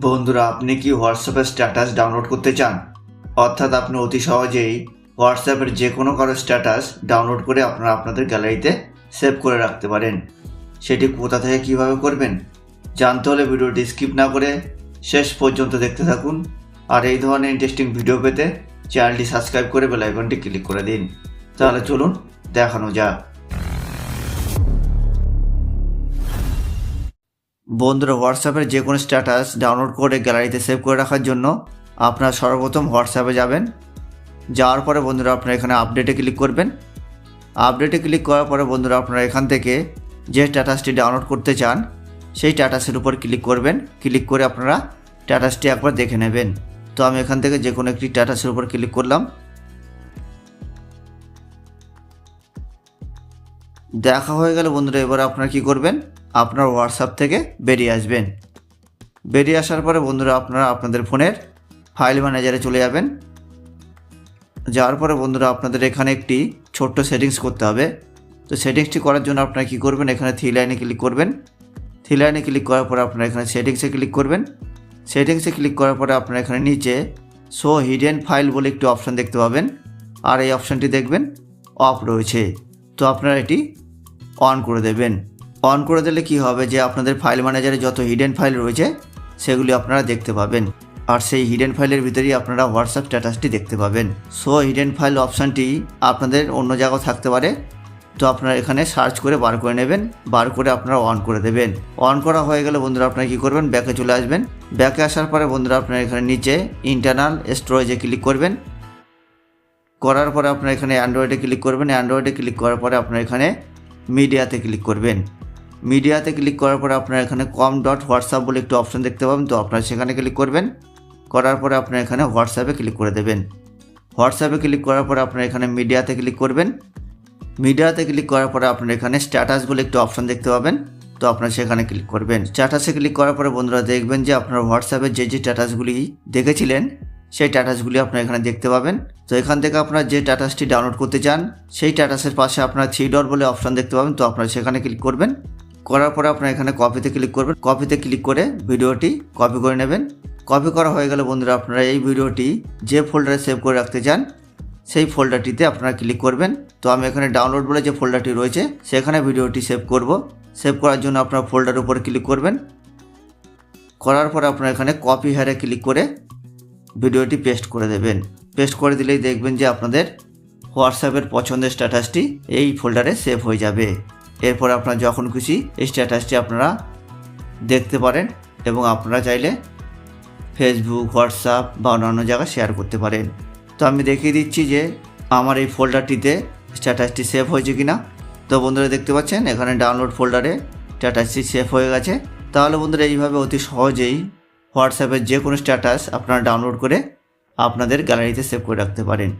বন্ধুরা, আপনি কি হোয়াটসঅ্যাপের স্ট্যাটাস ডাউনলোড করতে চান? অর্থাৎ আপনি অতি সহজেই হোয়াটসঅ্যাপের যে কোনো কারো স্ট্যাটাস ডাউনলোড করে আপনারা আপনাদের গ্যালারিতে সেভ করে রাখতে পারেন। সেটি কোথা থেকে কিভাবে করবেন জানতে হলে ভিডিওটি স্কিপ না করে শেষ পর্যন্ত দেখতে থাকুন। আর এই ধরনের ইন্টারেস্টিং ভিডিও পেতে চ্যানেলটি সাবস্ক্রাইব করে বেল আইকনটি ক্লিক করে দিন। তাহলে চলুন দেখানো যাক। বন্ধুরা, হোয়াটসঅ্যাপের যে কোনো স্ট্যাটাস ডাউনলোড করে গ্যালারিতে সেভ করে রাখার জন্য আপনারা সর্বপ্রথম হোয়াটসঅ্যাপে যাবেন। যাওয়ার পরে বন্ধুরা আপনারা এখানে আপডেটে ক্লিক করবেন। আপডেটে ক্লিক করার পরে বন্ধুরা আপনারা এখান থেকে যে স্ট্যাটাসটি ডাউনলোড করতে চান সেই স্ট্যাটাসের উপর ক্লিক করবেন। ক্লিক করে আপনারা স্ট্যাটাসটি একবার দেখে নেবেন। তো আমি এখান থেকে যে কোনো একটি স্ট্যাটাসের উপর ক্লিক করলাম। দেখা হয়ে গেল বন্ধুরা, এবার আপনারা কি করবেন, আপনার হোয়াটসঅ্যাপ থেকে বেরিয়ে আসবেন। বেরিয়ে আসার পরে বন্ধুরা আপনারা আপনাদের ফোনের ফাইল ম্যানেজারে চলে যাবেন। যাওয়ার পরে বন্ধুরা আপনাদের এখানে একটি ছোট্ট সেটিংস করতে হবে। তো সেটিংসটি করার জন্য আপনারা কী করবেন, এখানে থ্রি লাইনে ক্লিক করবেন। থ্রি লাইনে ক্লিক করার পরে আপনারা এখানে সেটিংসে ক্লিক করবেন। সেটিংসে ক্লিক করার পরে আপনারা এখানে নিচে শো হিডেন ফাইল বলে একটি অপশান দেখতে পাবেন। আর এই অপশানটি দেখবেন অফ রয়েছে। তো আপনারা এটি অন করে দেবেন। অন করে দিলে কি হবে যে আপনাদের ফাইল ম্যানেজারে যত হিডেন ফাইল রয়েছে সেগুলি আপনারা দেখতে পাবেন। আর সেই হিডেন ফাইলের ভিতরেই আপনারা হোয়াটসঅ্যাপ স্ট্যাটাসটি দেখতে পাবেন। সো হিডেন ফাইল অপশানটি আপনাদের অন্য জায়গাও থাকতে পারে। তো আপনারা এখানে সার্চ করে বার করে নেবেন। বার করে আপনারা অন করে দেবেন। অন করা হয়ে গেলে বন্ধুরা আপনারা কী করবেন, ব্যাকে চলে আসবেন। ব্যাকে আসার পরে বন্ধুরা আপনারা এখানে নিচে ইন্টারনাল স্টোরেজে ক্লিক করবেন। করার পরে আপনারা এখানে অ্যান্ড্রয়েডে ক্লিক করবেন। অ্যান্ড্রয়েডে ক্লিক করার পরে আপনারা এখানে মিডিয়াতে ক্লিক করবেন। মিডিয়াতে ক্লিক করার পরে আপনারা এখানে কম ডট হোয়াটসঅ্যাপ বলে একটি অপশান দেখতে পাবেন। তো আপনারা সেখানে ক্লিক করবেন। করার পরে আপনারা এখানে হোয়াটসঅ্যাপে ক্লিক করে দেবেন। হোয়াটসঅ্যাপে ক্লিক করার পরে আপনারা এখানে মিডিয়াতে ক্লিক করবেন। মিডিয়াতে ক্লিক করার পরে আপনারা এখানে স্ট্যাটাস বলে একটি অপশান দেখতে পাবেন। তো আপনারা সেখানে ক্লিক করবেন। স্ট্যাটাসে ক্লিক করার পরে বন্ধুরা দেখবেন যে আপনার হোয়াটসঅ্যাপে যে স্ট্যাটাসগুলি দেখেছিলেন সেই স্ট্যাটাসগুলি আপনারা এখানে দেখতে পাবেন। তো এখান থেকে আপনারা যে স্ট্যাটাসটি ডাউনলোড করতে চান সেই স্ট্যাটাসের পাশে আপনারা থ্রি ডট বলে অপশান দেখতে পাবেন। তো আপনারা সেখানে ক্লিক করবেন। করার পরে আপনারা এখানে কপিতে ক্লিক করবেন। কপিতে ক্লিক করে ভিডিওটি কপি করে নেবেন। কপি করা হয়ে গেলে বন্ধুরা আপনারা এই ভিডিওটি যে ফোল্ডারে সেভ করে রাখতে চান সেই ফোল্ডারটিতে আপনারা ক্লিক করবেন। তো আমি এখানে ডাউনলোড বলে যে ফোল্ডারটি রয়েছে সেখানে ভিডিওটি সেভ করব। সেভ করার জন্য আপনারা ফোল্ডারের উপরে ক্লিক করবেন। করার পরে আপনারা এখানে কপি হেয়ারে ক্লিক করে ভিডিওটি পেস্ট করে দেবেন। পেস্ট করে দিলেই দেখবেন যে আপনাদের হোয়াটসঅ্যাপের পছন্দের স্ট্যাটাসটি এই ফোল্ডারে সেভ হয়ে যাবে। এরপর আপনারা যখন খুশি এই স্ট্যাটাসটি আপনারা দেখতে পারেন এবং আপনারা চাইলে ফেসবুক, হোয়াটসঅ্যাপ বা অন্যান্য জায়গায় শেয়ার করতে পারেন। তো আমি দেখিয়ে দিচ্ছি যে আমার এই ফোল্ডারটিতে স্ট্যাটাসটি সেভ হয়েছে কিনা। তো বন্ধুরা দেখতে পাচ্ছেন এখানে ডাউনলোড ফোল্ডারে স্ট্যাটাসটি সেভ হয়ে গেছে। তাহলে বন্ধুরা এইভাবে অতি সহজেই হোয়াটসঅ্যাপের যে কোনো স্ট্যাটাস আপনারা ডাউনলোড করে আপনাদের গ্যালারিতে সেভ করে রাখতে পারেন।